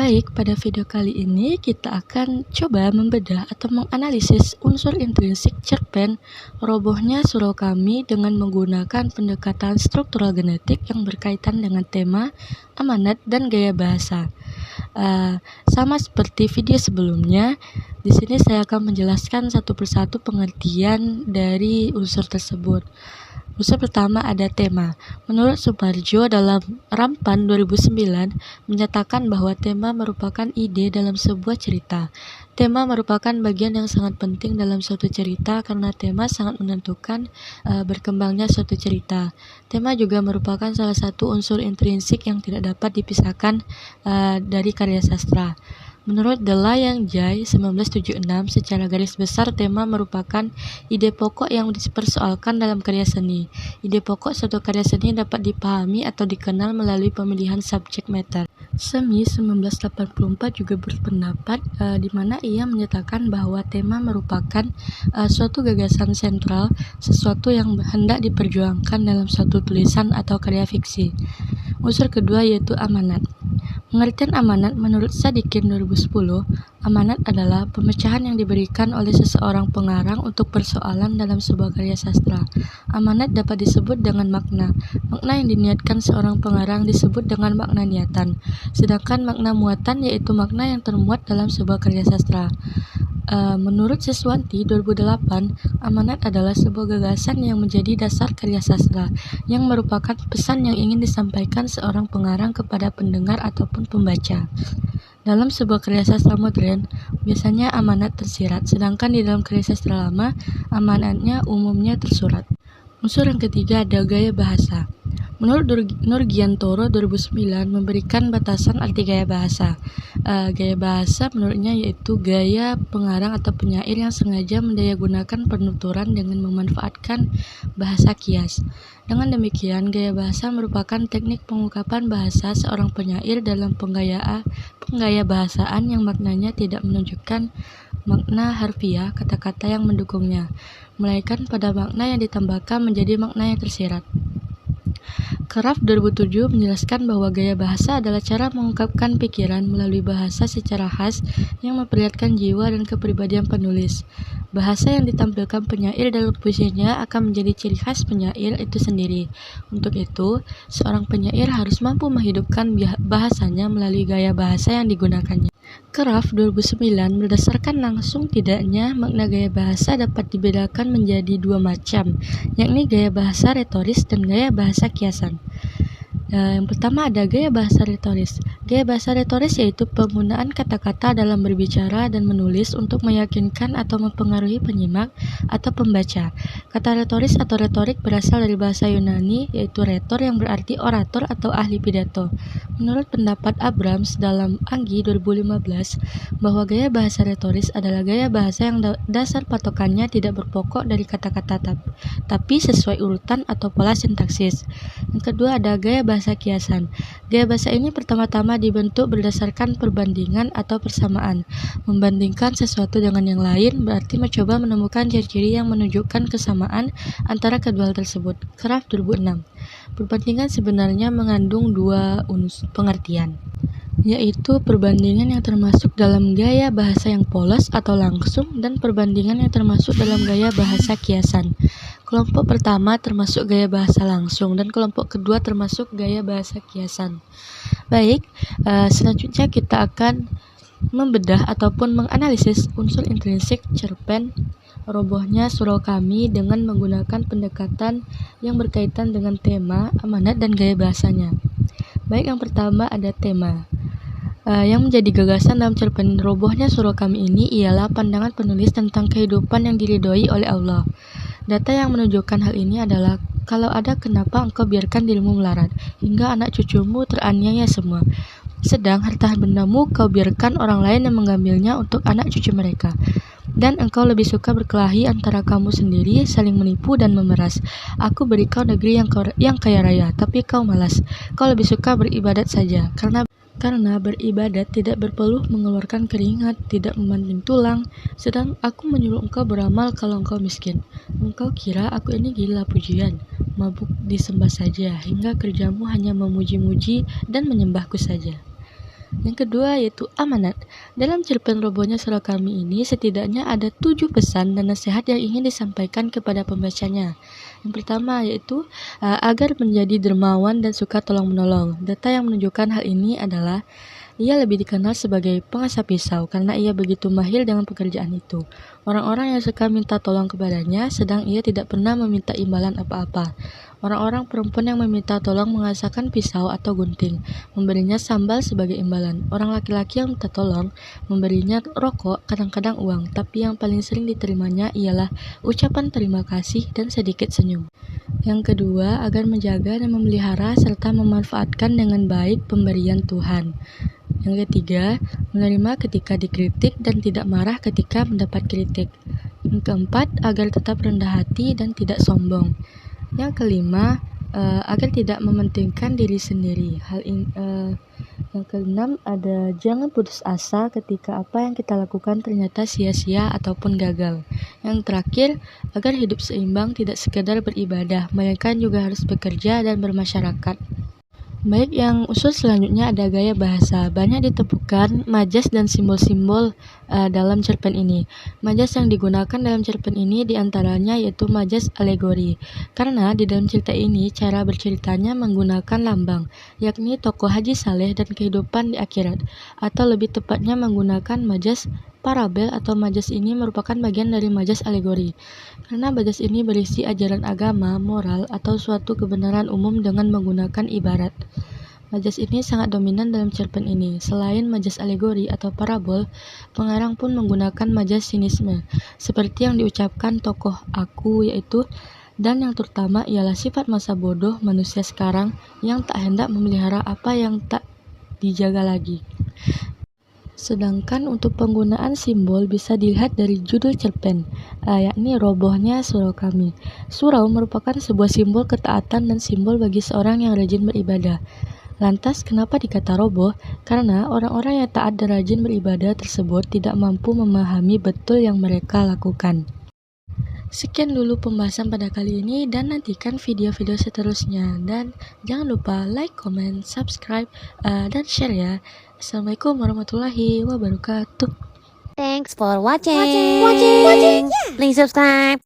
Baik, pada video kali ini kita akan coba membedah atau menganalisis unsur intrinsik cerpen Robohnya Surau Kami dengan menggunakan pendekatan struktural genetik yang berkaitan dengan tema, amanat, dan gaya bahasa. Sama seperti video sebelumnya, di sini saya akan menjelaskan satu persatu pengertian dari unsur tersebut. Unsur pertama ada tema. Menurut Suparjo dalam Rampan 2009 menyatakan bahwa tema merupakan ide dalam sebuah cerita. Tema merupakan bagian yang sangat penting dalam suatu cerita karena tema sangat menentukan berkembangnya suatu cerita. Tema juga merupakan salah satu unsur intrinsik yang tidak dapat dipisahkan dari karya sastra. Menurut The Liang Jai 1976, secara garis besar tema merupakan ide pokok yang dipersoalkan dalam karya seni. Ide pokok suatu karya seni dapat dipahami atau dikenal melalui pemilihan subject matter. Semi 1984 juga berpendapat di mana ia menyatakan bahwa tema merupakan suatu gagasan sentral, sesuatu yang hendak diperjuangkan dalam suatu tulisan atau karya fiksi. Unsur kedua yaitu amanat. Pengertian amanat menurut Sadikin 2010, amanat adalah pemecahan yang diberikan oleh seseorang pengarang untuk persoalan dalam sebuah karya sastra. Amanat dapat disebut dengan makna. Makna yang diniatkan seorang pengarang disebut dengan makna niatan, sedangkan makna muatan yaitu makna yang termuat dalam sebuah karya sastra. Menurut Siswanti 2008, amanat adalah sebuah gagasan yang menjadi dasar karya sastra, yang merupakan pesan yang ingin disampaikan seorang pengarang kepada pendengar ataupun pembaca. Dalam sebuah karya sastra modern, biasanya amanat tersirat, sedangkan di dalam karya sastra lama, amanatnya umumnya tersurat. Unsur yang ketiga ada gaya bahasa. Menurut Nurgiantoro 2009 memberikan batasan arti gaya bahasa. Gaya bahasa menurutnya yaitu gaya pengarang atau penyair yang sengaja mendayagunakan penuturan dengan memanfaatkan bahasa kias. Dengan demikian, gaya bahasa merupakan teknik pengungkapan bahasa seorang penyair dalam penggaya bahasaan yang maknanya tidak menunjukkan makna harfiah kata-kata yang mendukungnya, melainkan pada makna yang ditambahkan menjadi makna yang tersirat. Kraft 2007 menjelaskan bahwa gaya bahasa adalah cara mengungkapkan pikiran melalui bahasa secara khas yang memperlihatkan jiwa dan kepribadian penulis. Bahasa yang ditampilkan penyair dalam puisinya akan menjadi ciri khas penyair itu sendiri. Untuk itu, seorang penyair harus mampu menghidupkan bahasanya melalui gaya bahasa yang digunakannya. Kraft 2009 berdasarkan langsung tidaknya makna gaya bahasa dapat dibedakan menjadi dua macam, yakni gaya bahasa retoris dan gaya bahasa kiasan. Yang pertama ada gaya bahasa retoris. Gaya bahasa retoris yaitu penggunaan kata-kata dalam berbicara dan menulis untuk meyakinkan atau mempengaruhi penyimak atau pembaca. Kata retoris atau retorik berasal dari bahasa Yunani yaitu retor yang berarti orator atau ahli pidato. Menurut pendapat Abrams dalam Anggi 2015 bahwa gaya bahasa retoris adalah gaya bahasa yang dasar patokannya tidak berpokok dari kata-kata tapi sesuai urutan atau pola sintaksis. Yang kedua ada gaya bahasa kiasan. Gaya bahasa ini pertama-tama dibentuk berdasarkan perbandingan atau persamaan. Membandingkan sesuatu dengan yang lain berarti mencoba menemukan ciri-ciri yang menunjukkan kesamaan antara kedua hal tersebut. Kraft 2006. Perbandingan sebenarnya mengandung dua pengertian, yaitu perbandingan yang termasuk dalam gaya bahasa yang polos atau langsung dan perbandingan yang termasuk dalam gaya bahasa kiasan. Kelompok pertama termasuk gaya bahasa langsung dan kelompok kedua termasuk gaya bahasa kiasan. Baik, selanjutnya kita akan membedah ataupun menganalisis unsur intrinsik cerpen Robohnya Surau Kami dengan menggunakan pendekatan yang berkaitan dengan tema, amanat, dan gaya bahasanya. Baik, yang pertama ada tema. Yang menjadi gagasan dalam cerpen Robohnya Surau Kami ini ialah pandangan penulis tentang kehidupan yang diridhoi oleh Allah. Data yang menunjukkan hal ini adalah kalau ada kenapa engkau biarkan dirimu melarat, hingga anak cucumu teraniaya semua. Sedang harta bendamu kau biarkan orang lain yang mengambilnya untuk anak cucu mereka. Dan engkau lebih suka berkelahi antara kamu sendiri, saling menipu dan memeras. Aku beri kau negeri yang kaya raya, tapi kau malas. Kau lebih suka beribadat saja, karena beribadat tidak berpeluh mengeluarkan keringat, tidak membanting tulang, sedang aku menyuruh engkau beramal kalau engkau miskin. Engkau kira aku ini gila pujian, mabuk disembah saja, hingga kerjamu hanya memuji-muji dan menyembahku saja. Yang kedua yaitu amanat. Dalam cerpen robohnya surau kami ini setidaknya ada 7 pesan dan nasihat yang ingin disampaikan kepada pembacanya. Yang pertama yaitu agar menjadi dermawan dan suka tolong-menolong. Data yang menunjukkan hal ini adalah ia lebih dikenal sebagai pengasah pisau karena ia begitu mahir dengan pekerjaan itu. Orang-orang yang suka minta tolong kepadanya, sedang ia tidak pernah meminta imbalan apa-apa. Orang-orang perempuan yang meminta tolong mengasahkan pisau atau gunting, memberinya sambal sebagai imbalan. Orang laki-laki yang minta tolong, memberinya rokok, kadang-kadang uang, tapi yang paling sering diterimanya ialah ucapan terima kasih dan sedikit senyum. Yang kedua, agar menjaga dan memelihara serta memanfaatkan dengan baik pemberian Tuhan. Yang ketiga, menerima ketika dikritik dan tidak marah ketika mendapat kritik. Yang keempat, agar tetap rendah hati dan tidak sombong. Yang kelima, agar tidak mementingkan diri sendiri. Yang keenam ada jangan putus asa ketika apa yang kita lakukan ternyata sia-sia ataupun gagal. Yang terakhir, agar hidup seimbang tidak sekedar beribadah, melainkan juga harus bekerja dan bermasyarakat. Baik, yang usul selanjutnya ada gaya bahasa. Banyak ditemukan majas dan simbol-simbol dalam cerpen ini. Majas yang digunakan dalam cerpen ini diantaranya yaitu majas alegori. Karena di dalam cerita ini cara berceritanya menggunakan lambang, yakni tokoh Haji Saleh dan kehidupan di akhirat. Atau lebih tepatnya menggunakan majas parabel atau majas ini merupakan bagian dari majas alegori. Karena majas ini berisi ajaran agama, moral, atau suatu kebenaran umum dengan menggunakan ibarat. Majas ini sangat dominan dalam cerpen ini. Selain majas alegori atau parabol, pengarang pun menggunakan majas sinisme, seperti yang diucapkan tokoh aku yaitu dan yang terutama ialah sifat masa bodoh manusia sekarang yang tak hendak memelihara apa yang tak dijaga lagi. Sedangkan untuk penggunaan simbol bisa dilihat dari judul cerpen, yakni robohnya surau kami. Surau merupakan sebuah simbol ketaatan dan simbol bagi seorang yang rajin beribadah. Lantas kenapa dikata roboh? Karena orang-orang yang taat dan rajin beribadah tersebut tidak mampu memahami betul yang mereka lakukan. Sekian dulu pembahasan pada kali ini dan nantikan video-video seterusnya. Dan jangan lupa like, comment, subscribe, dan share ya. Assalamualaikum warahmatullahi wabarakatuh. Thanks for watching. Please subscribe.